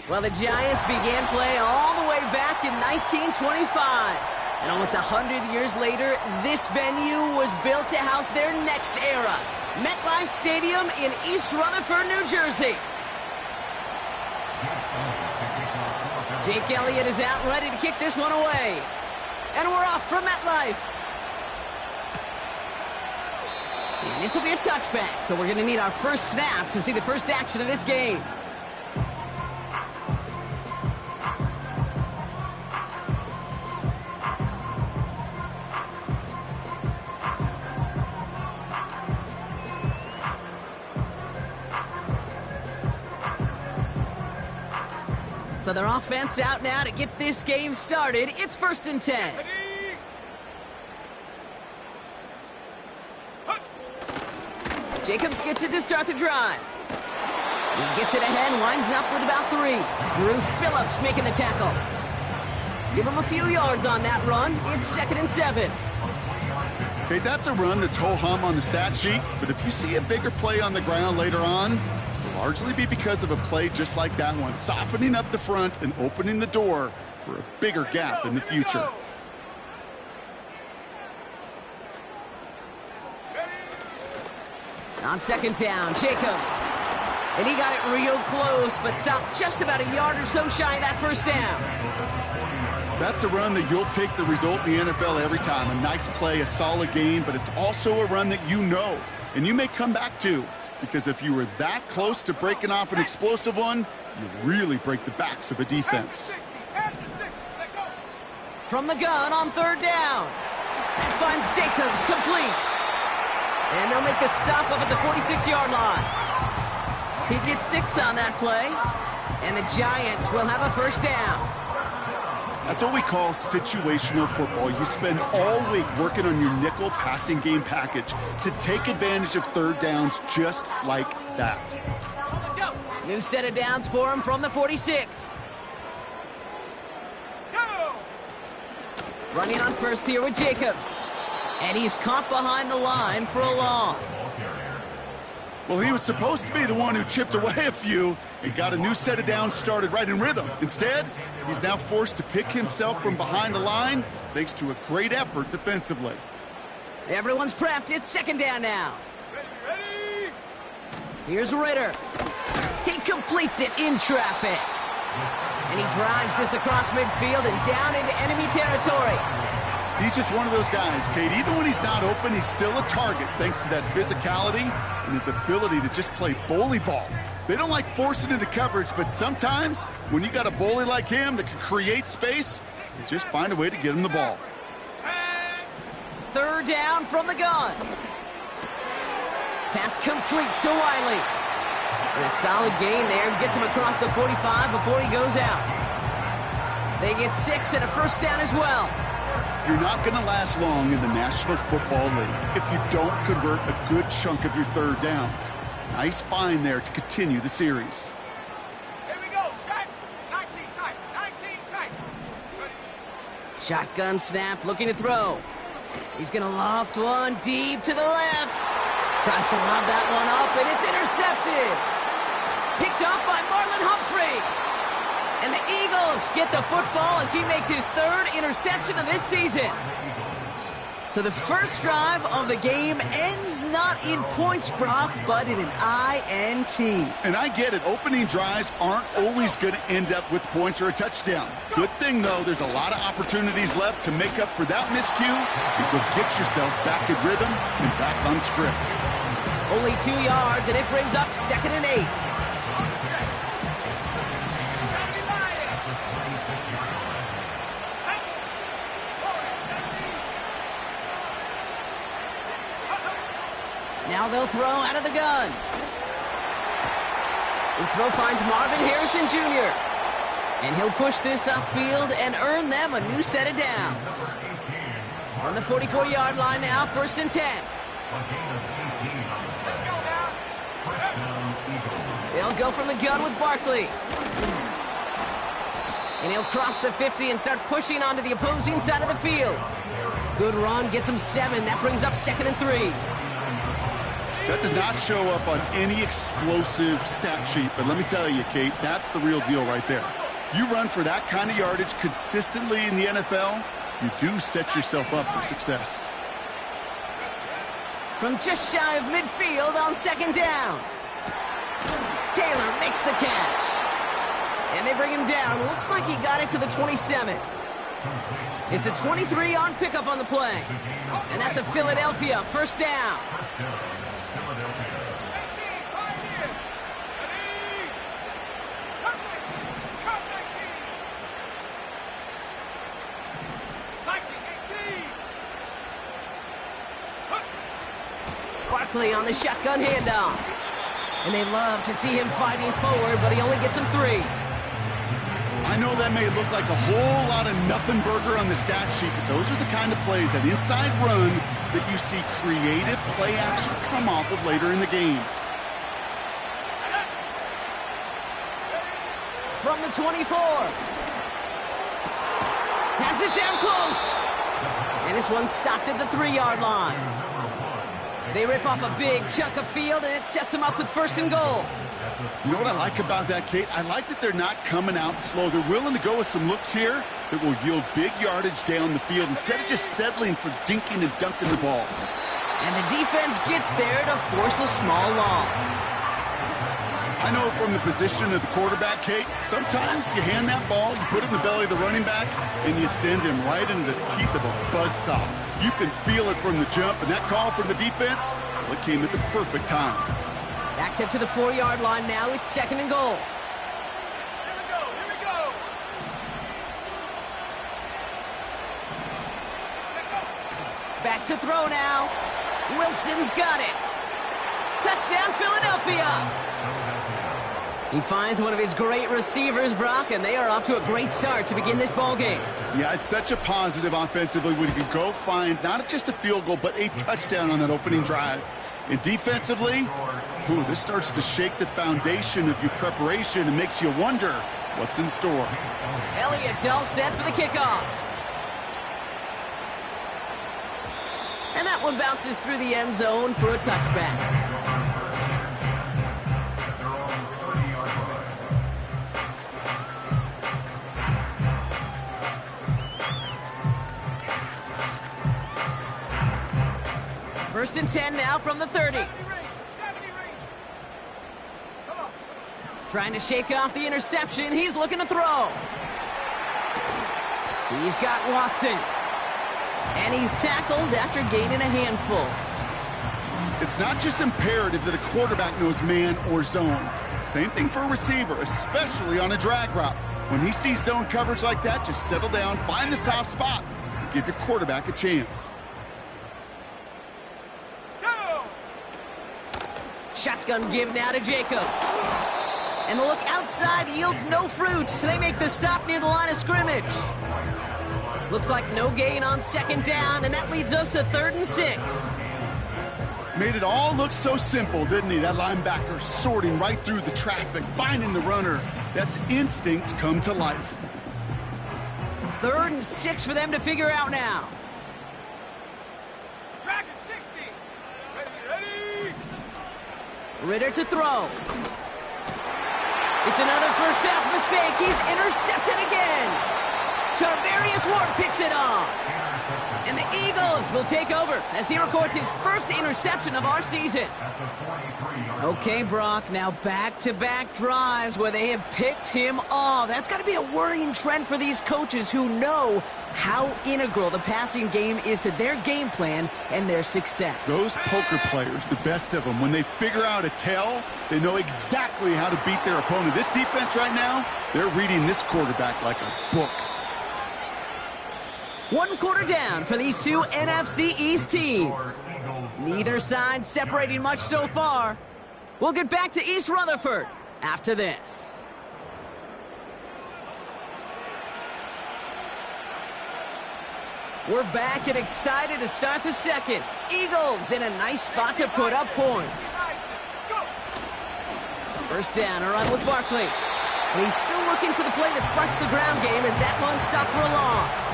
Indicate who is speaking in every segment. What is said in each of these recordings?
Speaker 1: Well, the Giants began play all the way back in 1925. And almost 100 years later, this venue was built to house their next era. MetLife Stadium in East Rutherford, New Jersey. Jake Elliott is out ready to kick this one away. And we're off from MetLife. And this will be a touchback, so we're going to need our first snap to see the first action of this game. So their offense out now to get this game started. It's 1st and 10. Jacobs gets it to start the drive. He gets it ahead, winds up with about 3. Drew Phillips making the tackle. Give him a few yards on that run. It's 2nd and 7.
Speaker 2: Okay, that's a run that's ho-hum on the stat sheet, but if you see a bigger play on the ground later on, it'll largely be because of a play just like that one, softening up the front and opening the door for a bigger gap in the future.
Speaker 1: On 2nd down, Jacobs. And he got it real close, but stopped just about a yard or so shy of that first down.
Speaker 2: That's a run that you'll take the result in the NFL every time. A nice play, a solid game, but it's also a run that you know, and you may come back to, because if you were that close to breaking off an explosive one, you really break the backs of a defense.
Speaker 1: From the gun on 3rd down. That finds Jacobs complete. And they'll make the stop up at the 46-yard line. He gets 6 on that play, and the Giants will have a first down.
Speaker 2: That's what we call situational football. You spend all week working on your nickel passing game package to take advantage of 3rd downs just like that.
Speaker 1: New set of downs for him from the 46. Running on first here with Jacobs. And he's caught behind the line for a loss.
Speaker 2: Well, he was supposed to be the one who chipped away a few and got a new set of downs started right in rhythm. Instead, he's now forced to pick himself from behind the line thanks to a great effort defensively.
Speaker 1: Everyone's prepped. It's 2nd down now. Ready. Here's Ritter. He completes it in traffic. And he drives this across midfield and down into enemy territory.
Speaker 2: He's just one of those guys, Kate. Even when he's not open, he's still a target thanks to that physicality and his ability to just play bully ball. They don't like forcing into coverage, but sometimes when you got a bully like him that can create space, you just find a way to get him the ball.
Speaker 1: 3rd down from the gun. Pass complete to Wiley. And a solid gain there. Gets him across the 45 before he goes out. They get 6 and a first down as well.
Speaker 2: You're not going to last long in the National Football League if you don't convert a good chunk of your 3rd downs. Nice find there to continue the series.
Speaker 3: Here we go. Set. 19 tight. 19 tight. Ready.
Speaker 1: Shotgun snap, looking to throw. He's going to loft one deep to the left. Tries to lob that one up, and it's intercepted. Picked off by Marlon Humphrey. And the Eagles get the football as he makes his 3rd interception of this season. So the first drive of the game ends not in points, Brock, but in an INT.
Speaker 2: And I get it. Opening drives aren't always going to end up with points or a touchdown. Good thing, though, there's a lot of opportunities left to make up for that miscue and go get yourself back in rhythm and back on script.
Speaker 1: Only 2 yards, and it brings up 2nd and 8. Now they'll throw out of the gun. His throw finds Marvin Harrison Jr. And he'll push this upfield and earn them a new set of downs. On the 44-yard line now, 1st and 10. They'll go from the gun with Barkley. And he'll cross the 50 and start pushing onto the opposing side of the field. Good run, gets him 7. That brings up 2nd and 3.
Speaker 2: That does not show up on any explosive stat sheet, but let me tell you, Kate, that's the real deal right there. You run for that kind of yardage consistently in the NFL, you do set yourself up for success.
Speaker 1: From just shy of midfield on second down. Taylor makes the catch. And they bring him down. Looks like he got it to the 27. It's a 23-yard pickup on the play. And that's a Philadelphia first down. Barkley on the shotgun handoff. And they love to see him fighting forward, but he only gets him 3.
Speaker 2: I know that may look like a whole lot of nothing burger on the stat sheet, but those are the kind of plays, that inside run, that you see creative play action come off of later in the game.
Speaker 1: From the 24. Has it down close. And this one's stopped at the 3-yard line. They rip off a big chunk of field, and it sets them up with first and goal.
Speaker 2: You know what I like about that, Kate? I like that they're not coming out slow. They're willing to go with some looks here that will yield big yardage down the field instead of just settling for dinking and dunking the ball.
Speaker 1: And the defense gets there to force a small loss.
Speaker 2: I know from the position of the quarterback, Kate, sometimes you hand that ball, you put it in the belly of the running back, and you send him right into the teeth of a buzzsaw. You can feel it from the jump, and that call from the defense, well, it came at the perfect time.
Speaker 1: Backed up to the 4-yard line now. It's second and goal.
Speaker 3: Here we go.
Speaker 1: Back to throw now. Wilson's got it. Touchdown, Philadelphia. He finds one of his great receivers, Brock, and they are off to a great start to begin this ball game.
Speaker 2: Yeah, it's such a positive offensively when you can go find not just a field goal, but a touchdown on that opening drive. And defensively, this starts to shake the foundation of your preparation and makes you wonder what's in store.
Speaker 1: Elliott's all set for the kickoff. And that one bounces through the end zone for a touchback. First and 10 now from the 30.
Speaker 3: 70 range. Come on.
Speaker 1: Trying to shake off the interception. He's looking to throw. He's got Watson. And he's tackled after gaining a handful.
Speaker 2: It's not just imperative that a quarterback knows man or zone. Same thing for a receiver, especially on a drag route. When he sees zone coverage like that, just settle down, find the soft spot, and give your quarterback a chance.
Speaker 1: Shotgun give now to Jacobs. And the look outside yields no fruit. They make the stop near the line of scrimmage. Looks like no gain on second down, and that leads us to 3rd and 6.
Speaker 2: Made it all look so simple, didn't he? That linebacker sorting right through the traffic, finding the runner. That's instincts come to life.
Speaker 1: 3rd and 6 for them to figure out now.
Speaker 3: Dragon 60. Ready.
Speaker 1: Ritter to throw. It's another first half mistake. He's intercepted again. Tarvarius Ward picks it off. And the Eagles will take over as he records his first interception of our season. Okay, Brock, now back-to-back drives where they have picked him off. That's got to be a worrying trend for these coaches who know how integral the passing game is to their game plan and their success.
Speaker 2: Those poker players, the best of them, when they figure out a tell, they know exactly how to beat their opponent. This defense right now, they're reading this quarterback like a book.
Speaker 1: 1 quarter down for these two NFC East teams. Neither side separating much so far. We'll get back to East Rutherford after this. We're back and excited to start the second. Eagles in a nice spot to put up points. First down, a run with Barkley. And he's still looking for the play that sparks the ground game as that one stopped for a loss.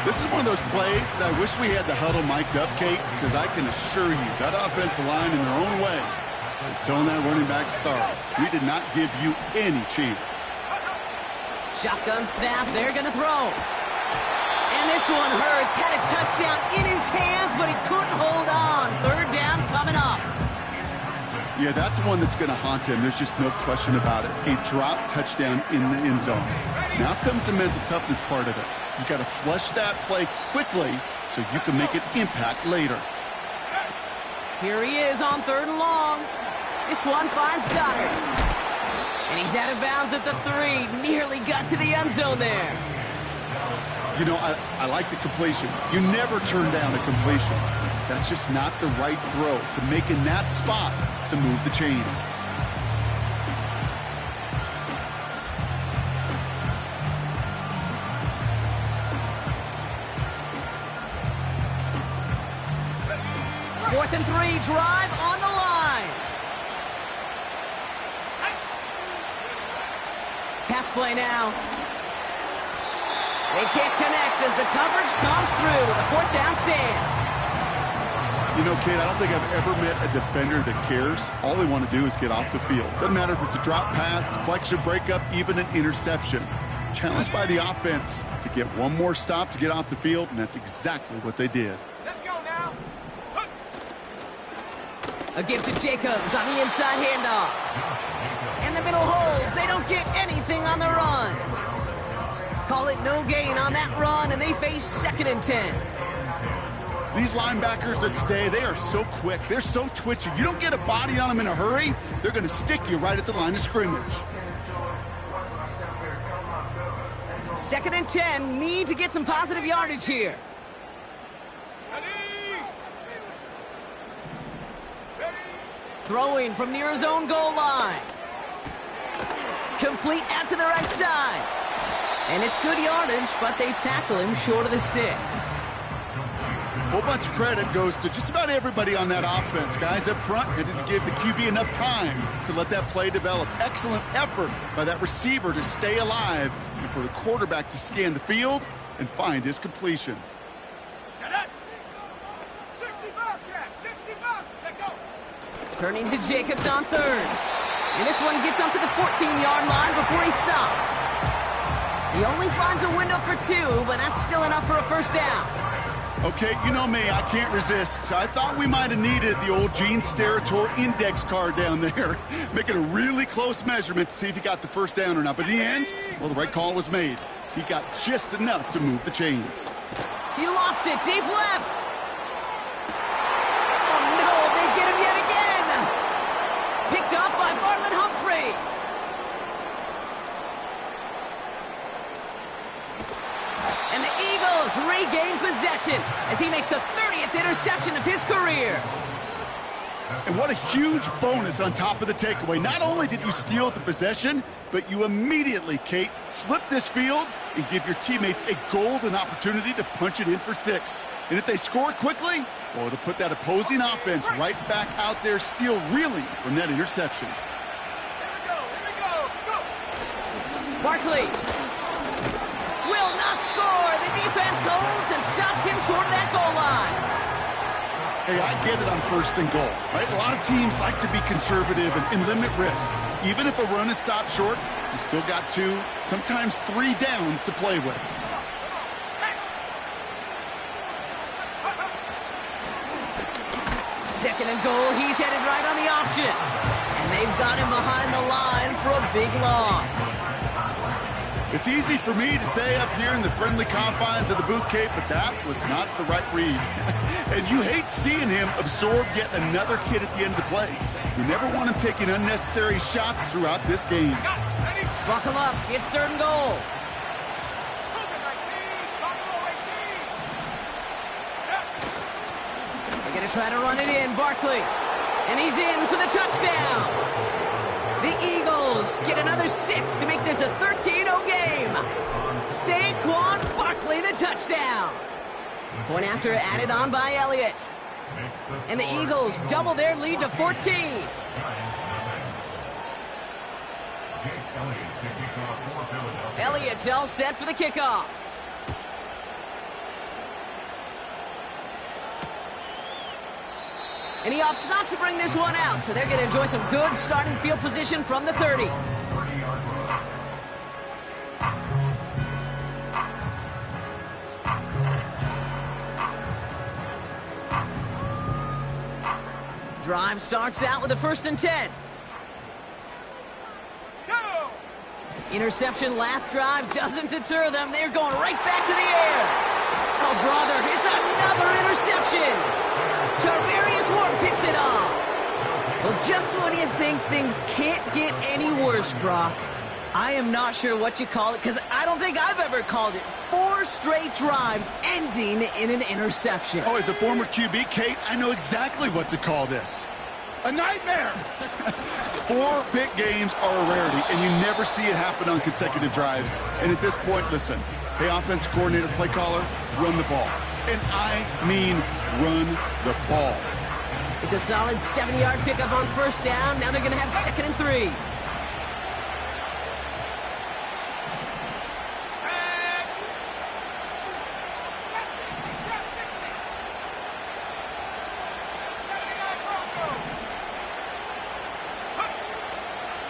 Speaker 2: This is one of those plays that I wish we had the huddle mic'd up, Kate, because I can assure you that offensive line in their own way is telling that running back, sorry, we did not give you any chance.
Speaker 1: Shotgun snap, they're going to throw. And this one hurts. Had a touchdown in his hands, but he couldn't hold on. Third down coming up.
Speaker 2: Yeah, that's one that's going to haunt him. There's just no question about it. A drop touchdown in the end zone. Now comes the mental toughness part of it. You got to flush that play quickly so you can make an impact later.
Speaker 1: Here he is on 3rd and long. This one finds Goddard. And he's out of bounds at the 3. Nearly got to the end zone there.
Speaker 2: You know, I like the completion. You never turn down a completion. That's just not the right throw to make in that spot to move the chains.
Speaker 1: Fourth and 3, drive on the line. Pass play now. They can't connect as the coverage comes through with a 4th down stand.
Speaker 2: You know, Kate, I don't think I've ever met a defender that cares. All they want to do is get off the field. Doesn't matter if it's a drop pass, deflection, breakup, even an interception. Challenged by the offense to get one more stop to get off the field, and that's exactly what they did.
Speaker 3: Let's go now.
Speaker 1: A give to Jacobs on the inside handoff. And the middle holds. They don't get anything on the run. Call it no gain on that run, and they face 2nd and 10.
Speaker 2: These linebackers of today, they are so quick. They're so twitchy. You don't get a body on them in a hurry, they're going to stick you right at the line of scrimmage.
Speaker 1: 2nd and 10. Need to get some positive yardage here. Throwing from near his own goal line. Complete out to the right side. And it's good yardage, but they tackle him short of the sticks.
Speaker 2: A whole bunch of credit goes to just about everybody on that offense. Guys up front had to give the QB enough time to let that play develop. Excellent effort by that receiver to stay alive and for the quarterback to scan the field and find his completion.
Speaker 3: Set up. 65, Jack. 65. Check go.
Speaker 1: Turning to Jacobs on 3rd. And this one gets up to the 14-yard line before he stops. He only finds a window for 2, but that's still enough for a 1st down.
Speaker 2: Okay, you know me, I can't resist. I thought we might have needed the old Gene Steratore index card down there, making a really close measurement to see if he got the 1st down or not. But in the end, well, the right call was made. He got just enough to move the chains.
Speaker 1: He lofts it deep left. Oh, no, they get him yet again. Picked up by Marlon Humphrey. And the Eagles regain possession as he makes the 30th interception of his career.
Speaker 2: And what a huge bonus on top of the takeaway. Not only did you steal the possession, but you immediately, Kate, flip this field and give your teammates a golden opportunity to punch it in for 6. And if they score quickly, well, it'll put that opposing offense right back out there, still reeling from that interception.
Speaker 3: Here we go. Go.
Speaker 1: Barkley will not score. The defense holds and stops him short of that goal line.
Speaker 2: Hey, I get it on 1st and goal, right? A lot of teams like to be conservative and limit risk. Even if a run is stopped short, you still got 2, sometimes 3 downs to play with.
Speaker 1: Second and goal, he's headed right on the option. And they've got him behind the line for a big loss.
Speaker 2: It's easy for me to say up here in the friendly confines of the booth, Kate, but that was not the right read. And you hate seeing him absorb yet another hit at the end of the play. You never want him taking unnecessary shots throughout this game.
Speaker 1: Buckle up, it's 3rd and goal. They're going to try to run it in, Barkley. And he's in for the touchdown. The Eagles get another 6 to make this a 13-0 game. Saquon Barkley, the touchdown. Point after added on by Elliott. And the Eagles double their lead to 14. Elliott's all set for the kickoff. And he opts not to bring this one out, so they're going to enjoy some good starting field position from the 30. Drive starts out with a 1st and 10.
Speaker 3: Go!
Speaker 1: Interception last drive doesn't deter them. They're going right back to the air. Oh, brother, it's another interception. Tarvarius Ward picks it off. Well, just when you think things can't get any worse, Brock, I am not sure what you call it, because I don't think I've ever called it 4 straight drives ending in an interception.
Speaker 2: Oh, as a former QB, Kate, I know exactly what to call this. A nightmare! 4 pick games are a rarity, and you never see it happen on consecutive drives. And at this point, listen, hey, offense coordinator, play caller, run the ball. And I mean run the ball.
Speaker 1: It's a solid 70-yard pickup on 1st down. Now they're going to have 2nd and 3.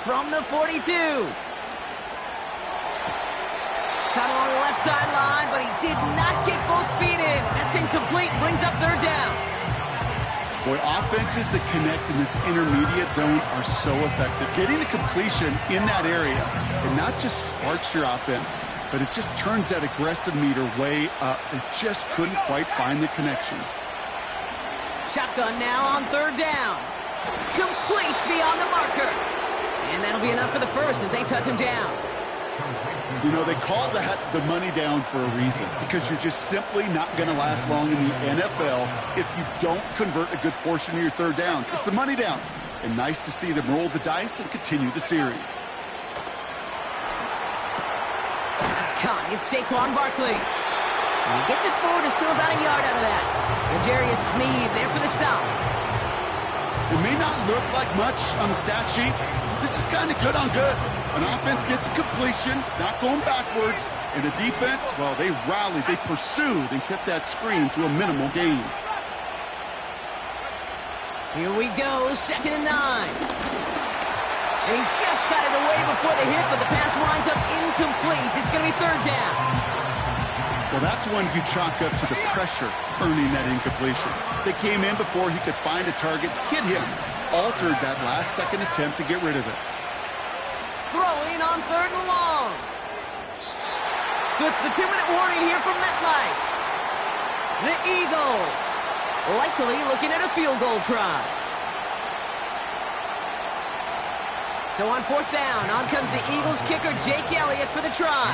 Speaker 1: From the 42. Caught along the left sideline, but he did not get both feet in. That's incomplete. Brings up 3rd down.
Speaker 2: Boy, offenses that connect in this intermediate zone are so effective. Getting a completion in that area, it not just sparks your offense, but it just turns that aggressive meter way up. It just couldn't quite find the connection.
Speaker 1: Shotgun now on 3rd down. Complete beyond the marker. And that'll be enough for the 1st as they touch him down.
Speaker 2: You know, they call that the money down for a reason, because you're just simply not going to last long in the NFL if you don't convert a good portion of your 3rd downs. It's the money down. And nice to see them roll the dice and continue the series.
Speaker 1: That's caught. It's Saquon Barkley. And he gets it forward to still about a yard out of that. And Jarius Sneed there for the stop.
Speaker 2: It may not look like much on the stat sheet. This is kind of good on good. An offense gets a completion, not going backwards, and the defense, well, they rallied, they pursued, and kept that screen to a minimal gain.
Speaker 1: Here we go, 2nd and 9. And he just got it away before the hit, but the pass winds up incomplete. It's going to be 3rd down.
Speaker 2: Well, that's one you chalk up to the pressure earning that incompletion. They came in before he could find a target, hit him, altered that last-second attempt to get rid of it.
Speaker 1: Throwing on 3rd and long. So it's the 2-minute warning here from MetLife. The Eagles likely looking at a field goal try. So on 4th down, on comes the Eagles kicker, Jake Elliott, for the try.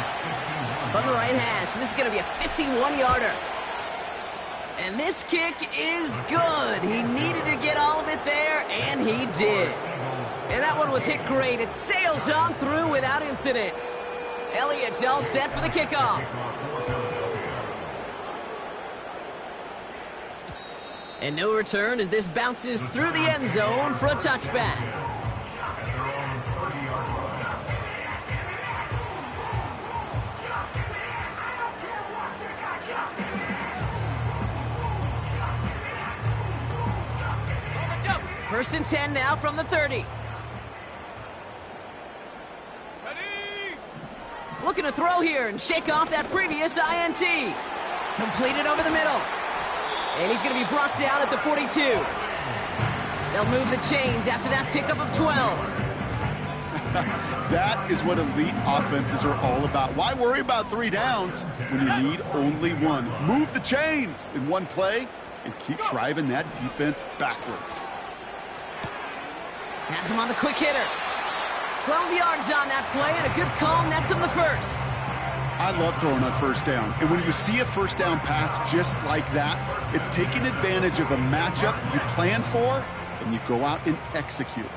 Speaker 1: From the right hash, this is going to be a 51-yarder. And this kick is good. He needed to get all of it there, and he did. And that one was hit great. It sails on through without incident. Elliott's all set for the kickoff. And no return as this bounces through the end zone for a touchback. First and 10 now from the 30.
Speaker 3: Ready?
Speaker 1: Looking to throw here and shake off that previous INT. Completed over the middle. And he's going to be brought down at the 42. They'll move the chains after that pickup of 12.
Speaker 2: That is what elite offenses are all about. Why worry about 3 downs when you need only 1? Move the chains in one play and keep driving that defense backwards.
Speaker 1: Has him on the quick hitter. 12 yards on that play, and a good call nets him the 1st.
Speaker 2: I love throwing on 1st down. And when you see a 1st down pass just like that, it's taking advantage of a matchup you plan for, and you go out and execute.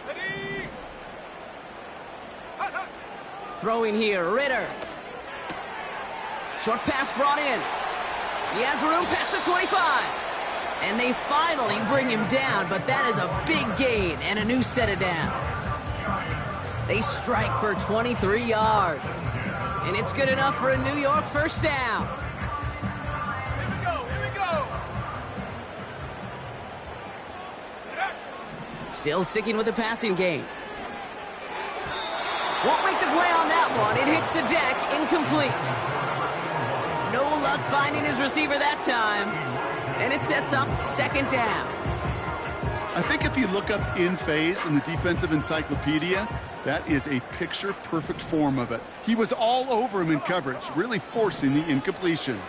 Speaker 3: Ready?
Speaker 1: Throwing here, Ritter. Short pass brought in. He has room past the 25. And they finally bring him down, but that is a big gain and a new set of downs. They strike for 23 yards. And it's good enough for a New York 1st down.
Speaker 3: Here we go, here we go.
Speaker 1: Still sticking with the passing game. Won't make the play on that one. It hits the deck, incomplete. No luck finding his receiver that time. And it sets up second down.
Speaker 2: I think if you look up in phase in the defensive encyclopedia, that is a picture-perfect form of it. He was all over him in coverage, really forcing the incompletion.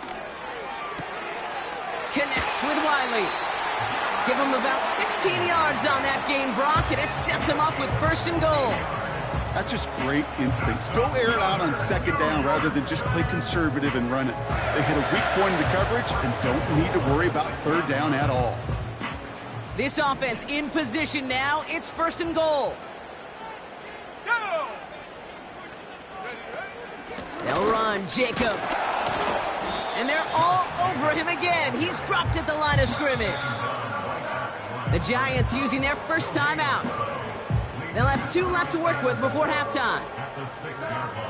Speaker 1: Connects with Wiley. Give him about 16 yards on that gain, Brock, and it sets him up with first and goal.
Speaker 2: That's just great instincts. Go air it out on second down rather than just play conservative and run it. They hit a weak point in the coverage and don't need to worry about third down at all.
Speaker 1: This offense in position now. It's first and goal.
Speaker 3: Go!
Speaker 1: They'll run Jacobs. And they're all over him again. He's dropped at the line of scrimmage. The Giants using their first timeout. They'll have 2 left to work with before halftime.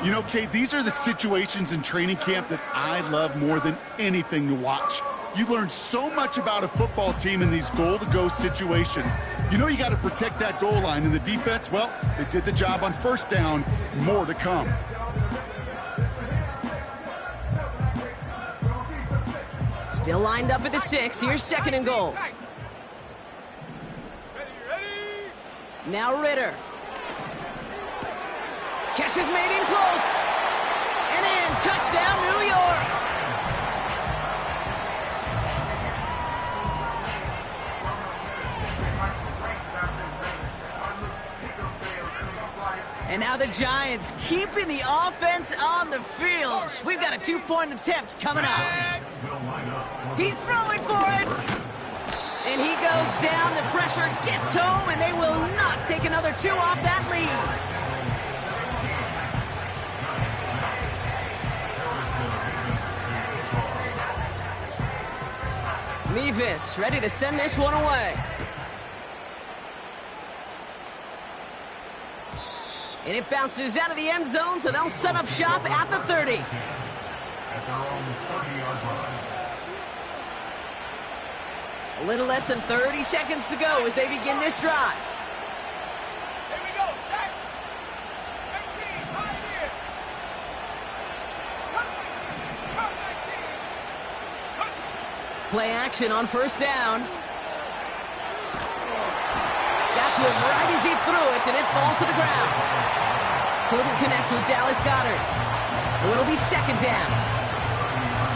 Speaker 2: You know, Kate, these are the situations in training camp that I love more than anything to watch. You learn so much about a football team in these goal-to-go situations. You know you got to protect that goal line, and the defense, well, they did the job on first down. More to come.
Speaker 1: Still lined up at the 6. Here's second and goal. Now Ritter. Catch is made in close. And in. Touchdown, New York. And now the Giants keeping the offense on the field. We've got a 2-point attempt coming up. He's throwing for it. And he goes down. The pressure gets home, and they will not take another 2 off that lead. Mevis ready to send this one away. And it bounces out of the end zone, so they'll set up shop at the 30.
Speaker 4: At their own 30-yard line.
Speaker 1: A little less than 30 seconds to go as they begin this drive.
Speaker 3: Here we go, set. 18, right here. Cut 19, cut 19. Cut.
Speaker 1: Play action on first down. Got to him right as he threw it, and it falls to the ground. Couldn't connect with Dallas Goedert. So it'll be second down.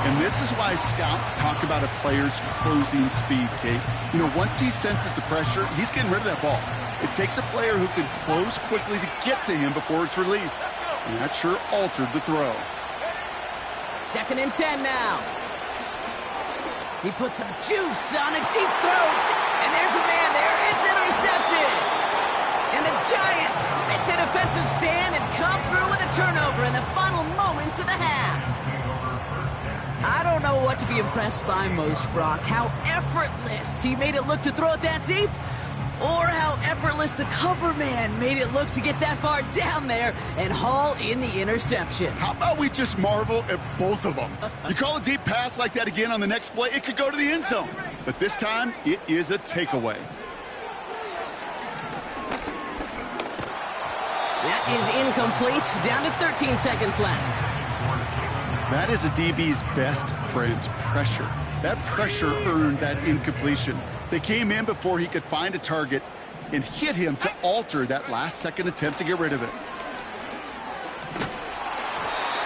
Speaker 2: And this is why scouts talk about a player's closing speed, Kate. You know, once he senses the pressure, he's getting rid of that ball. It takes a player who can close quickly to get to him before it's released. And that sure altered the throw.
Speaker 1: Second and 10 now. He puts some juice on a deep throw. And there's a man there. It's intercepted. And the Giants make the defensive stand and come through with a turnover in the final moments of the half. I don't know what to be impressed by most, Brock. How effortless he made it look to throw it that deep, or how effortless the cover man made it look to get that far down there and haul in the interception.
Speaker 2: How about we just marvel at both of them? You call a deep pass like that again on the next play, it could go to the end zone. But this time, it is a takeaway.
Speaker 1: That is incomplete. Down to 13 seconds left.
Speaker 2: That is a DB's best friend, pressure. That pressure earned that incompletion. They came in before he could find a target and hit him to alter that last-second attempt to get rid of it.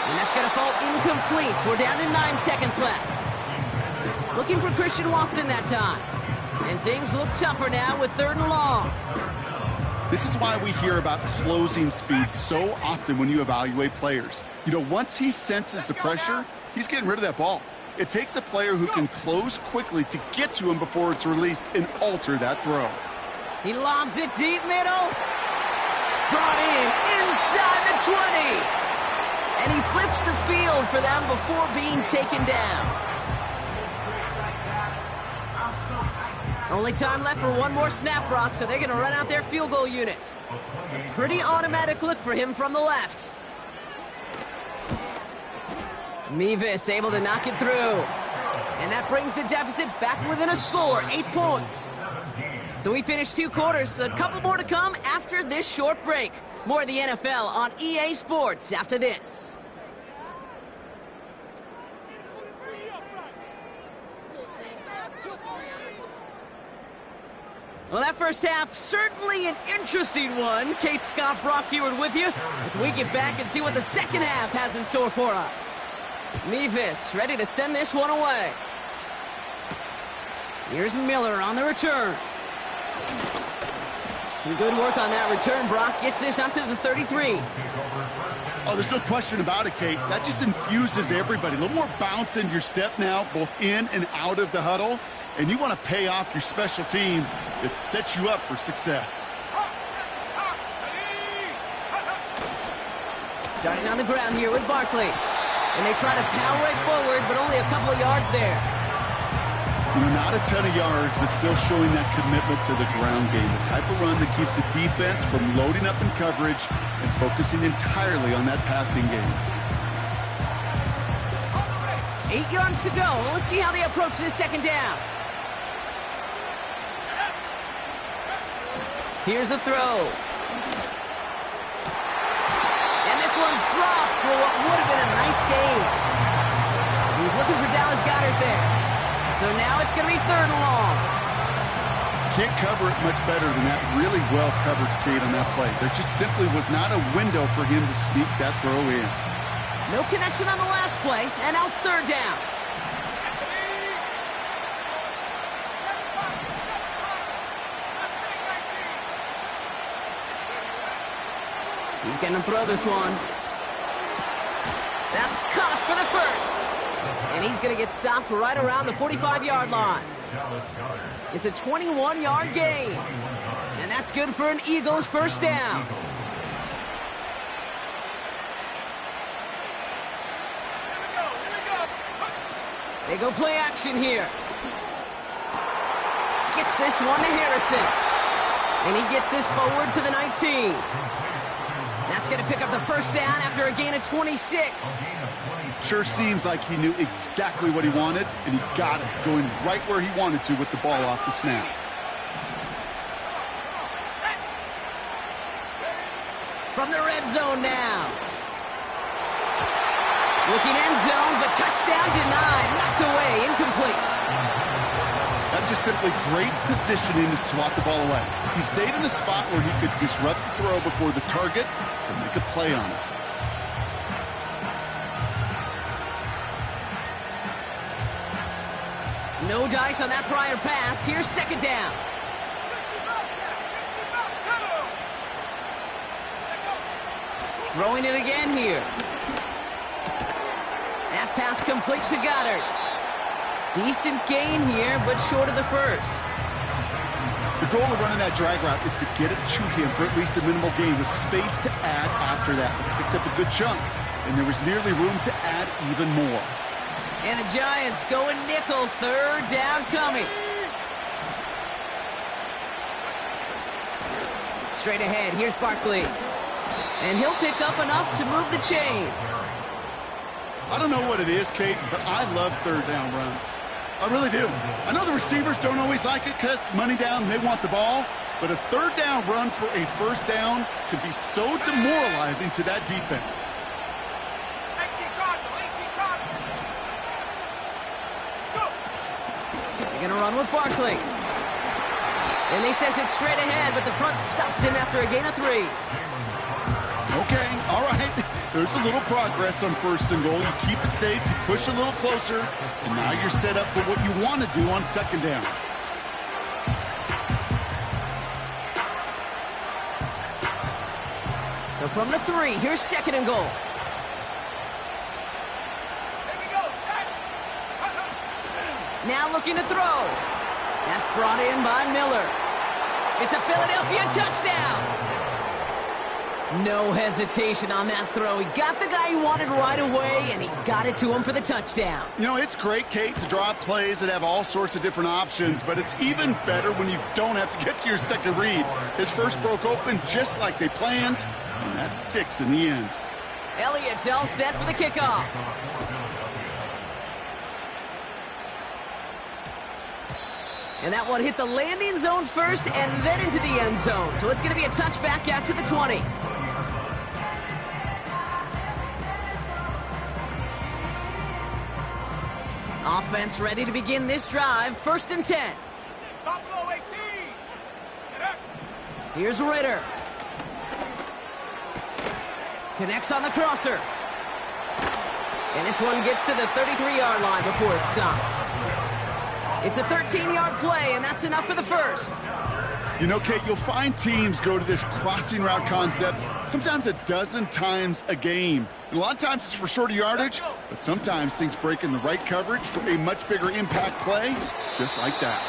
Speaker 1: And that's going to fall incomplete. We're down to 9 seconds left. Looking for Christian Watson that time. And things look tougher now with 3rd and long.
Speaker 2: This is why we hear about closing speed so often when you evaluate players. You know, once he senses the pressure, he's getting rid of that ball. It takes a player who can close quickly to get to him before it's released and alter that throw.
Speaker 1: He lobs it deep middle. Brought in inside the 20. And he flips the field for them before being taken down. Only time left for one more snap, Brock, so they're going to run out their field goal unit. A pretty automatic look for him from the left. Mevis able to knock it through. And that brings the deficit back within a score, 8 points. So we finished 2 quarters. A couple more to come after this short break. More of the NFL on EA Sports after this. Well, that first half, certainly an interesting one. Kate, Scott, Brock Ewart with you as we get back and see what the second half has in store for us. Mevis ready to send this one away. Here's Miller on the return. Some good work on that return. Brock gets this up to the 33.
Speaker 2: Oh, there's no question about it, Kate. That just infuses everybody. A little more bounce in your step now, both in and out of the huddle. And you want to pay off your special teams that sets you up for success.
Speaker 1: Starting on the ground here with Barkley. And they try to power it forward, but only a couple of yards there.
Speaker 2: You know, not a ton of yards, but still showing that commitment to the ground game. The type of run that keeps the defense from loading up in coverage and focusing entirely on that passing game.
Speaker 1: 8 yards to go. Let's see how they approach this second down. Here's a throw. And this one's dropped for what would have been a nice gain. He's looking for Dallas Goedert there. So now it's going to be 3rd and long.
Speaker 2: Can't cover it much better than that. Really well covered, Kate, on that play. There just simply was not a window for him to sneak that throw in.
Speaker 1: No connection on the last play, and out 3rd down. He's going to throw this one. That's caught for the first. And he's going to get stopped right around the 45-yard line. It's a 21-yard gain. And that's good for an Eagles first down. They go play action here. Gets this one to Harrison. And he gets this forward to the 19. That's going to pick up the first down after a gain of 26.
Speaker 2: Sure seems like he knew exactly what he wanted, and he got it, going right where he wanted to with the ball off the snap.
Speaker 1: From the red zone now. Looking end zone, but touchdown denied. Knocked away, incomplete.
Speaker 2: That's just simply great positioning to swat the ball away. He stayed in the spot where he could disrupt the throw before the target and make a play on it.
Speaker 1: No dice on that prior pass. Here's 2nd down. Throwing it again here. That pass complete to Goddard. Decent gain here, but short of the first.
Speaker 2: The goal of running that drag route is to get it to him for at least a minimal gain with space to add after that. He picked up a good chunk, and there was nearly room to add even more.
Speaker 1: And the Giants going nickel. 3rd down coming. Straight ahead, here's Barkley. And he'll pick up enough to move the chains.
Speaker 2: I don't know what it is, Kate, but I love 3rd down runs. I really do. I know the receivers don't always like it because money down, they want the ball. But a 3rd down run for a first down can be so demoralizing to that defense.
Speaker 1: They're going to run with Barkley. And they sent it straight ahead, but the front stops him after a gain of 3.
Speaker 2: Okay, all right. There's a little progress on 1st and goal. You keep it safe, you push a little closer, and now you're set up for what you want to do on 2nd down.
Speaker 1: So from the 3, here's 2nd and goal. Now looking to throw. That's brought in by Miller. It's a Philadelphia touchdown. No hesitation on that throw. He got the guy he wanted right away, and he got it to him for the touchdown.
Speaker 2: You know, it's great, Kate, to draw up plays that have all sorts of different options, but it's even better when you don't have to get to your second read. His first broke open just like they planned, and that's 6 in the end.
Speaker 1: Elliott's all set for the kickoff. And that one hit the landing zone first and then into the end zone. So it's going to be a touchback out to the 20. Offense ready to begin this drive. 1st and 10.
Speaker 3: Buffalo 18. Get up.
Speaker 1: Here's Ritter. Connects on the crosser. And this one gets to the 33-yard line before it's stopped. It's a 13-yard play, and that's enough for the first.
Speaker 2: You know, Kate, you'll find teams go to this crossing route concept sometimes a dozen times a game. And a lot of times it's for shorter yardage, but sometimes things break in the right coverage for a much bigger impact play, just like that.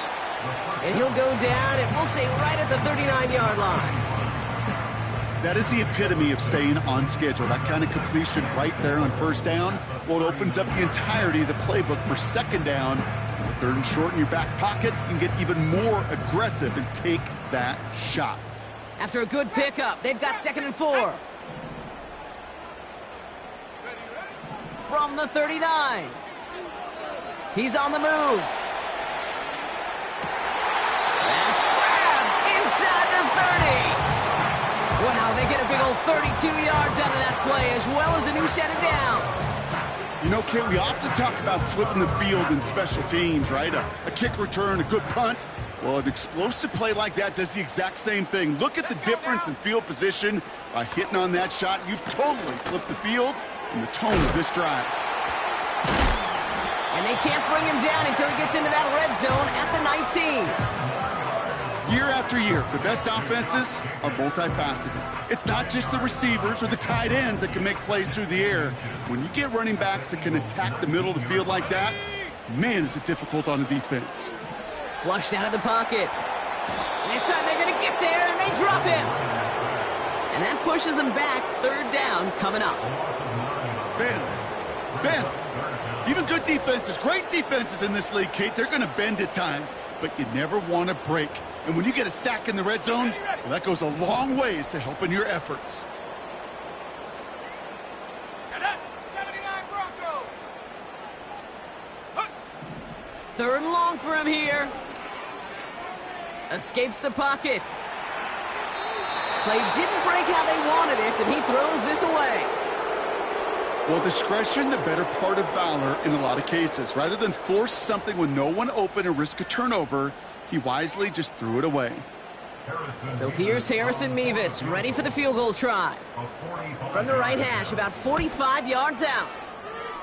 Speaker 1: And he'll go down, and we'll say right at the 39-yard line.
Speaker 2: That is the epitome of staying on schedule. That kind of completion right there on 1st down. Well, it opens up the entirety of the playbook for 2nd down. With 3rd and short in your back pocket, you can get even more aggressive and take that shot.
Speaker 1: After a good pickup, they've got 2nd and 4. From the 39. He's on the move. That's grabbed inside the 30. Wow, they get a big old 32 yards out of that play, as well as a new set of downs.
Speaker 2: You know, Kate, we often talk about flipping the field in special teams, right? A kick return, a good punt. Well, an explosive play like that does the exact same thing. Look at the difference in field position. By hitting on that shot, you've totally flipped the field and the tone of this drive.
Speaker 1: And they can't bring him down until he gets into that red zone at the 19.
Speaker 2: Year after year, the best offenses are multifaceted. It's not just the receivers or the tight ends that can make plays through the air. When you get running backs that can attack the middle of the field like that, man, is it difficult on the defense.
Speaker 1: Flushed out of the pocket. And this time they're going to get there, and they drop him. And that pushes them back. 3rd down coming up.
Speaker 2: Bend. Even good defenses, great defenses in this league, Kate, they're going to bend at times, but you never want to break. And when you get a sack in the red zone, well, that goes a long ways to helping your efforts.
Speaker 3: 79 Broncos.
Speaker 1: 3rd and long for him here. Escapes the pocket. Play didn't break how they wanted it, and he throws this away.
Speaker 2: Well, discretion, the better part of valor in a lot of cases. Rather than force something with no one open and risk a turnover, he wisely just threw it away.
Speaker 1: So here's Harrison Mevis, ready for the field goal try. From the right hash, about 45 yards out.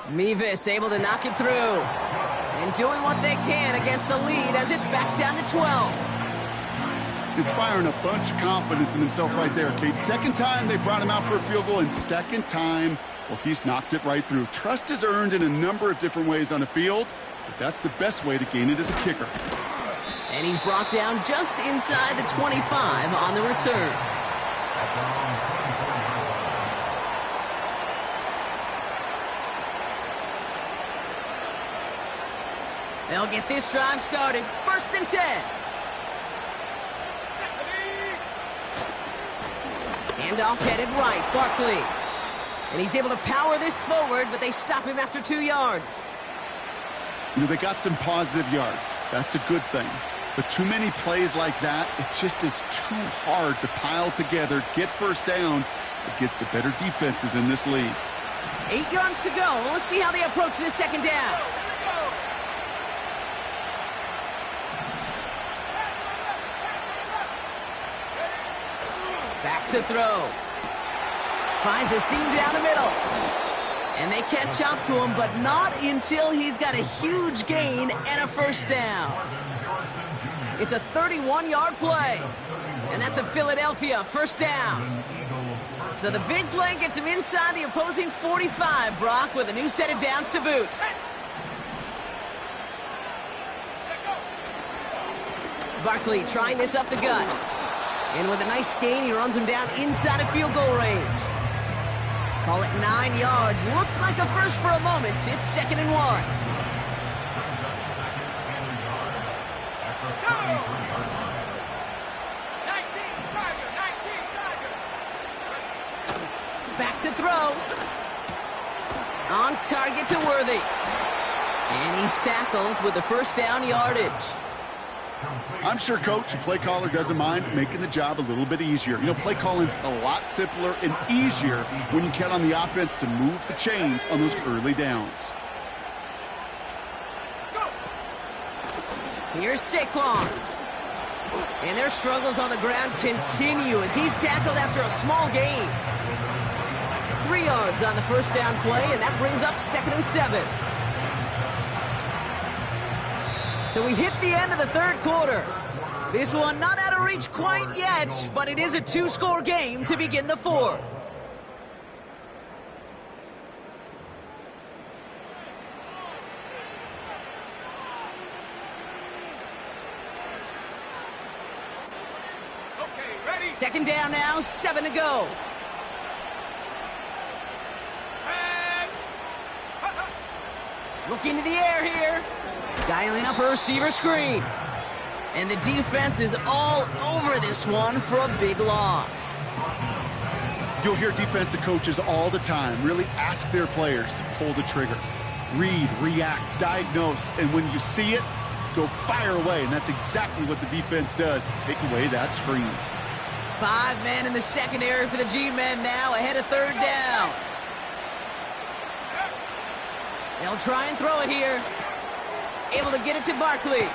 Speaker 1: Mevis able to knock it through. And doing what they can against the lead as it's back down to 12.
Speaker 2: Inspiring a bunch of confidence in himself right there, Kate. 2nd time they brought him out for a field goal, and 2nd time, well, he's knocked it right through. Trust is earned in a number of different ways on the field, but that's the best way to gain it as a kicker.
Speaker 1: And he's brought down just inside the 25 on the return. They'll get this drive started. 1st and 10. Handoff headed right, Barkley. And he's able to power this forward, but they stop him after 2 yards.
Speaker 2: You know, they got some positive yards. That's a good thing. But too many plays like that, it just is too hard to pile together, get 1st downs against the better defenses in this league.
Speaker 1: 8 yards to go. Let's see how they approach this 2nd down. Back to throw. Finds a seam down the middle. And they catch up to him, but not until he's got a huge gain and a 1st down. It's a 31-yard play. And that's a Philadelphia 1st down. So the big play gets him inside the opposing 45, Brock, with a new set of downs to boot. Barkley trying this up the gut. And with a nice gain, he runs him down inside of field goal range. Call it 9 yards. Looked like a first for a moment. It's 2nd and 1. Back to throw. On target to Worthy. And he's tackled with the 1st down yardage.
Speaker 2: I'm sure coach and play caller doesn't mind making the job a little bit easier. You know, play calling's a lot simpler and easier when you count on the offense to move the chains on those early downs.
Speaker 1: Here's Saquon. And their struggles on the ground continue as he's tackled after a small gain. 3 yards on the first down play, and that brings up 2nd and 7. So we hit the end of the third quarter. This one not out of reach quite yet, but it is a 2-score game to begin the fourth.
Speaker 3: Okay, ready?
Speaker 1: 2nd down now, 7 to go.
Speaker 3: And...
Speaker 1: Looking to the air here. Dialing up a receiver screen. And the defense is all over this one for a big loss.
Speaker 2: You'll hear defensive coaches all the time really ask their players to pull the trigger. Read, react, diagnose, and when you see it, go fire away. And that's exactly what the defense does to take away that screen.
Speaker 1: 5 men in the secondary for the G-men now, ahead of 3rd down. They'll try and throw it here. Able to get it to Barkley.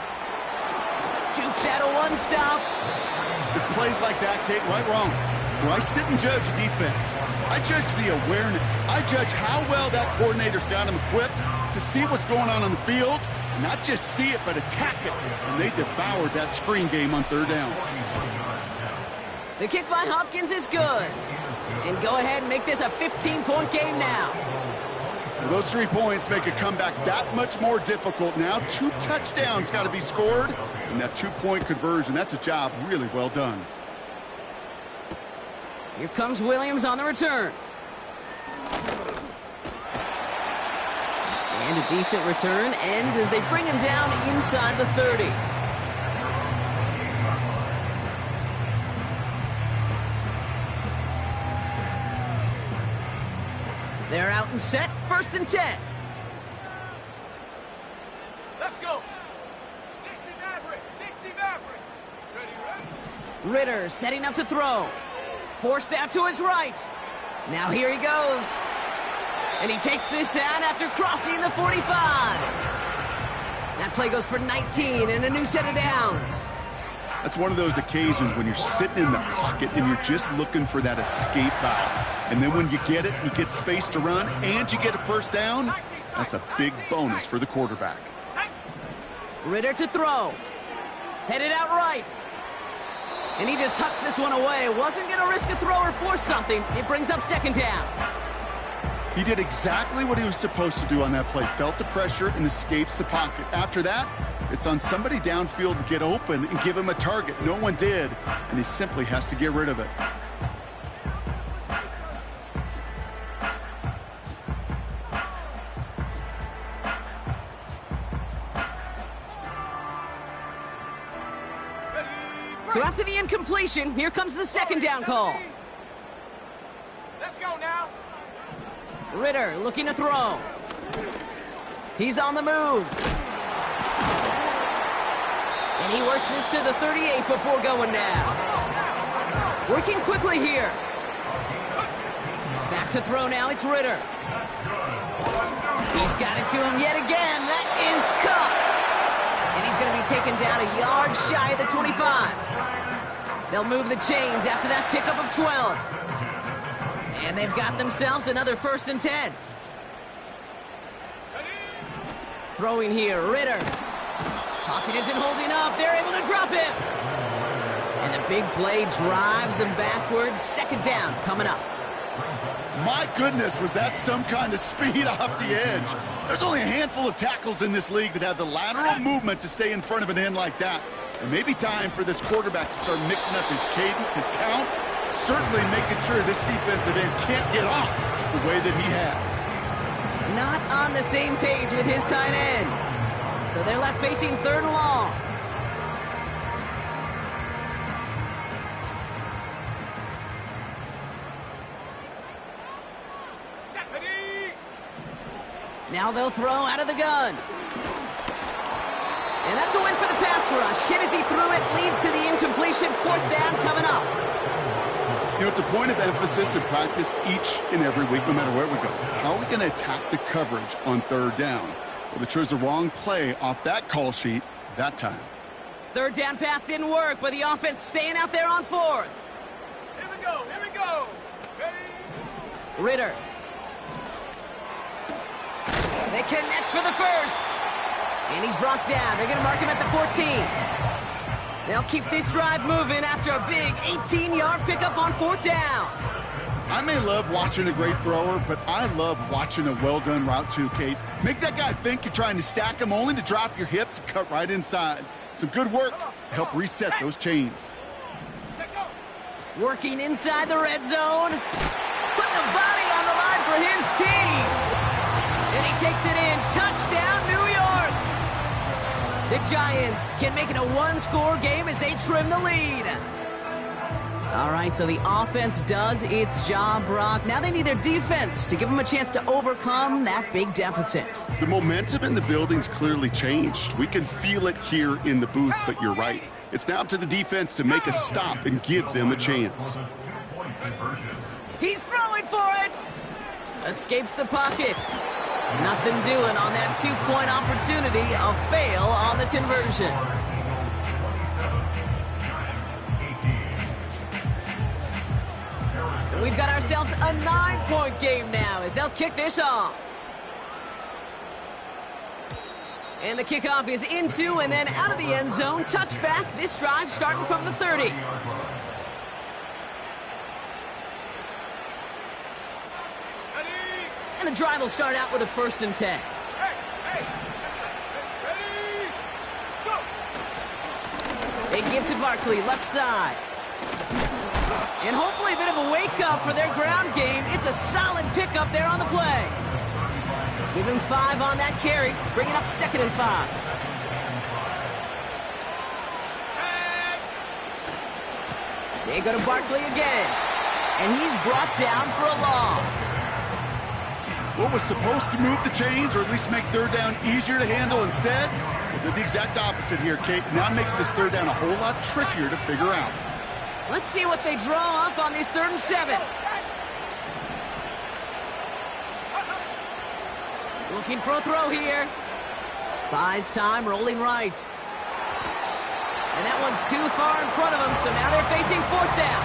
Speaker 1: Jukes out a one-stop.
Speaker 2: It's plays like that, Kate, right wrong. When I sit and judge a defense, I judge the awareness. I judge how well that coordinator's got him equipped to see what's going on the field, and not just see it, but attack it. And they devoured that screen game on 3rd down.
Speaker 1: The kick by Hopkins is good. And go ahead and make this a 15-point game now.
Speaker 2: Those 3 points make a comeback that much more difficult now. 2 touchdowns got to be scored, and that 2-point conversion, that's a job really well done.
Speaker 1: Here comes Williams on the return. And a decent return ends as they bring him down inside the 30. They're out and set, 1st and 10.
Speaker 3: Let's go. 60 Maverick, 60 Maverick. Ready, ready?
Speaker 1: Ritter setting up to throw. Forced out to his right. Now here he goes. And he takes this out after crossing the 45. That play goes for 19 and a new set of downs.
Speaker 2: That's one of those occasions when you're sitting in the pocket and you're just looking for that escape valve. And then when you get it, you get space to run, and you get a 1st down, that's a big bonus for the quarterback.
Speaker 1: Ritter to throw. Headed out right. And he just hucks this one away. Wasn't going to risk a throw or force something. It brings up 2nd down.
Speaker 2: He did exactly what he was supposed to do on that play. Felt the pressure and escapes the pocket. After that, it's on somebody downfield to get open and give him a target. No one did, and he simply has to get rid of it.
Speaker 1: So after the incompletion, here comes the 2nd down call.
Speaker 3: Let's go now.
Speaker 1: Ritter looking to throw. He's on the move. And he works this to the 38 before going down. Working quickly here. Back to throw now, it's Ritter. He's got it to him yet again. That is caught. And he's going to be taken down a yard shy of the 25. They'll move the chains after that pickup of 12. And they've got themselves another 1st and 10. Throwing here, Ritter. Pocket isn't holding up. They're able to drop him. And the big play drives them backwards. 2nd down coming up.
Speaker 2: My goodness, was that some kind of speed off the edge. There's only a handful of tackles in this league that have the lateral movement to stay in front of an end like that. It may be time for this quarterback to start mixing up his cadence, his count, certainly making sure this defensive end can't get off the way that he has.
Speaker 1: Not on the same page with his tight end. So they're left facing 3rd and long. Now they'll throw out of the gun. And that's a win for the pass rush. Hit as he threw it, leads to the incompletion. 4th down coming up.
Speaker 2: You know, it's a point of emphasis in practice each and every week, no matter where we go. How are we going to attack the coverage on 3rd down? Well, they chose the wrong play off that call sheet that time.
Speaker 1: 3rd down pass didn't work, but the offense staying out there on 4th.
Speaker 3: Here we go, here we go. Ready?
Speaker 1: Ritter. They connect for the 1st. And he's brought down. They're going to mark him at the 14. They'll keep this drive moving after a big 18-yard pickup on 4th down.
Speaker 2: I may love watching a great thrower, but I love watching a well-done route too, Kate. Make that guy think you're trying to stack him only to drop your hips and cut right inside. Some good work to help reset those chains.
Speaker 1: Working inside the red zone. Putting the body on the line for his team. And he takes it in. Touchdown, New York. The Giants can make it a 1-score game as they trim the lead. All right, so the offense does its job, Brock. Now they need their defense to give them a chance to overcome that big deficit.
Speaker 2: The momentum in the building's clearly changed. We can feel it here in the booth, but you're right. It's now up to the defense to make a stop and give them a chance.
Speaker 1: He's throwing for it. Escapes the pocket. Nothing doing on that 2-point opportunity. A fail on the conversion. So we've got ourselves a 9-point game now as they'll kick this off. And the kickoff is into and then out of the end zone. Touchback. This drive starting from the 30. And the drive will start out with a 1st and 10.
Speaker 3: Hey, ready, go.
Speaker 1: They give to Barkley, left side. And hopefully a bit of a wake-up for their ground game. It's a solid pickup there on the play. Give him 5 on that carry, bringing up 2nd and 5. They go to Barkley again. And he's brought down for a loss.
Speaker 2: What was supposed to move the chains, or at least make 3rd down easier to handle instead? Well, did the exact opposite here, Kate. Now makes this 3rd down a whole lot trickier to figure out.
Speaker 1: Let's see what they draw up on this 3rd and 7. Looking for a throw here. Buys time, rolling right. And that one's too far in front of him, so now they're facing 4th down.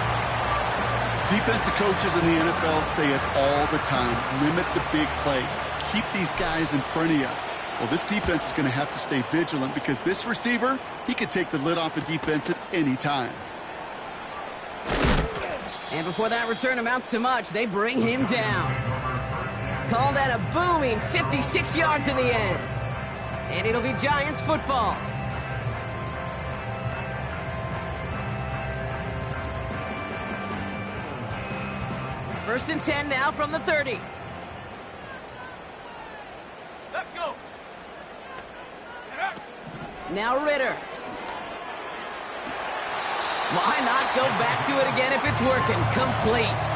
Speaker 2: Defensive coaches in the NFL say it all the time. Limit the big play. Keep these guys in front of you. Well, this defense is going to have to stay vigilant because this receiver, he could take the lid off a defense at any time.
Speaker 1: And before that return amounts to much, they bring him down. Call that a booming 56 yards in the end. And it'll be Giants football. First and 10 now from the 30.
Speaker 3: Let's go.
Speaker 1: Now Ritter. Why not go back to it again if it's working? Complete.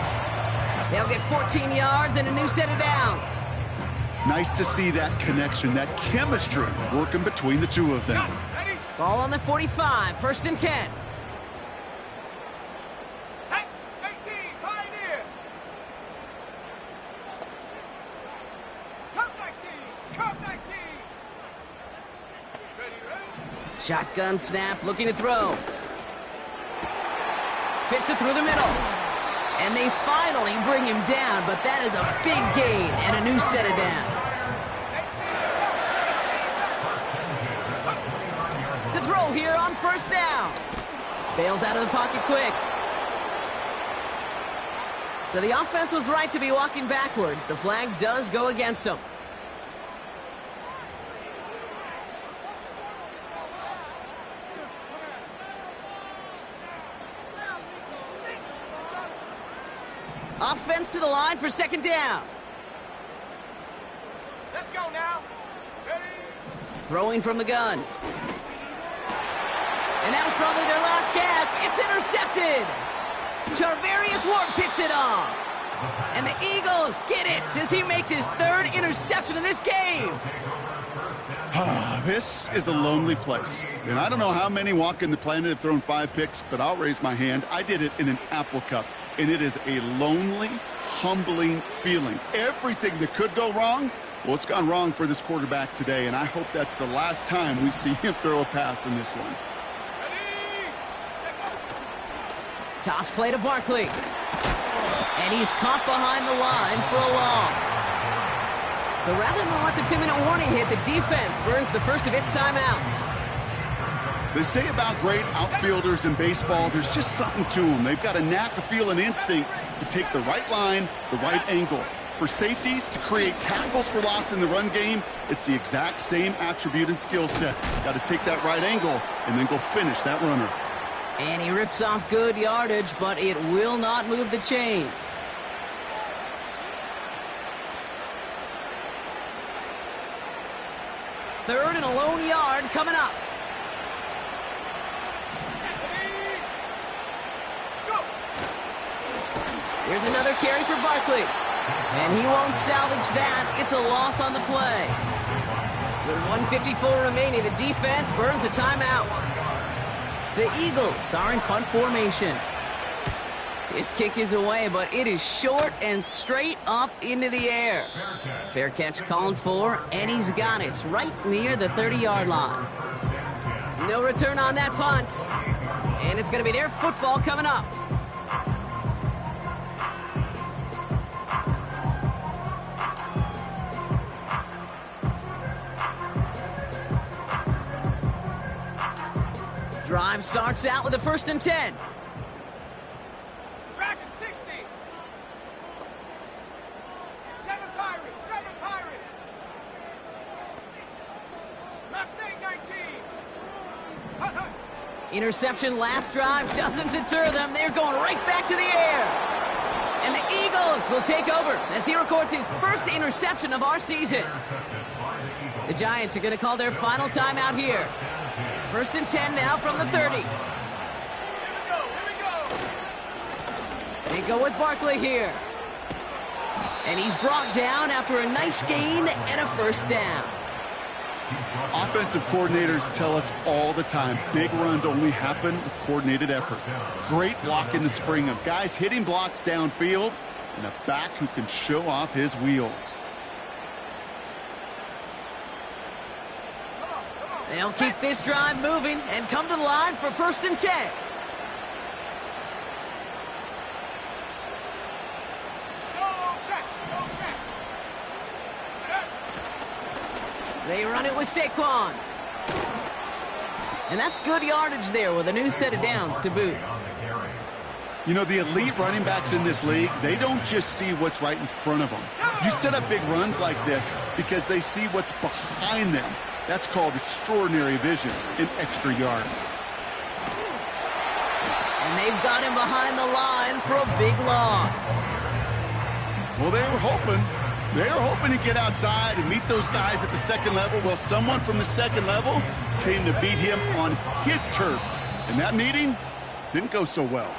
Speaker 1: They'll get 14 yards and a new set of downs.
Speaker 2: Nice to see that connection, that chemistry working between the two of them.
Speaker 3: Ready?
Speaker 1: Ball on the 45, 1st and 10.
Speaker 3: Set. 18. Pioneer. Come 19. Come 19. Ready?
Speaker 1: Shotgun snap, looking to throw. Fits it through the middle. And they finally bring him down, but that is a big gain and a new set of downs. To throw here on 1st down. Bails out of the pocket quick. So the offense was right to be walking backwards. The flag does go against them. Offense to the line for 2nd down.
Speaker 3: Let's go now. Ready?
Speaker 1: Throwing from the gun. And that was probably their last gasp. It's intercepted. Charvarius Ward picks it off. And the Eagles get it as he makes his 3rd interception in this game.
Speaker 2: This is a lonely place. And I don't know how many walking the planet have thrown 5 picks, but I'll raise my hand. I did it in an Apple Cup, and it is a lonely, humbling feeling. Everything that could go wrong, well, it's gone wrong for this quarterback today, and I hope that's the last time we see him throw a pass in this one.
Speaker 1: Toss play to Barkley. And he's caught behind the line for a loss. So rather than let the 2-minute warning hit, the defense burns the first of its timeouts.
Speaker 2: They say about great outfielders in baseball, there's just something to them. They've got a knack, a feel, and instinct to take the right line, the right angle. For safeties, to create tackles for loss in the run game, it's the exact same attribute and skill set. Got to take that right angle and then go finish that runner.
Speaker 1: And he rips off good yardage, but it will not move the chains. Third and a lone yard coming up. Here's another carry for Barkley. And he won't salvage that. It's a loss on the play. With 1:54 remaining, the defense burns a timeout. The Eagles are in punt formation. His kick is away, but it is short and straight up into the air. Fair catch called for, and he's got it right near the 30-yard line. No return on that punt. And it's going to be their football coming up. Drive starts out with a 1st and 10.
Speaker 3: Dragon 60. 7 Pirates. 7 Pirates. Mustang 19. Hunt, hunt.
Speaker 1: Interception last drive doesn't deter them. They're going right back to the air. And the Eagles will take over as he records his first interception of our season. The Giants are going to call their final timeout here. 1st and 10 now from the 30.
Speaker 3: Here we go.
Speaker 1: They go with Barkley here. And he's brought down after a nice gain and a 1st down.
Speaker 2: Offensive coordinators tell us all the time, big runs only happen with coordinated efforts. Great block in the spring of guys hitting blocks downfield and a back who can show off his wheels.
Speaker 1: They'll keep this drive moving and come to the line for 1st and 10.
Speaker 3: Go check.
Speaker 1: They run it with Saquon. And that's good yardage there with a new set of downs to boot.
Speaker 2: You know, the elite running backs in this league, they don't just see what's right in front of them. You set up big runs like this because they see what's behind them. That's called extraordinary vision in extra yards.
Speaker 1: And they've got him behind the line for a big loss.
Speaker 2: Well, they were hoping to get outside and meet those guys at the 2nd level. Well, someone from the 2nd level came to beat him on his turf. And that meeting didn't go so well.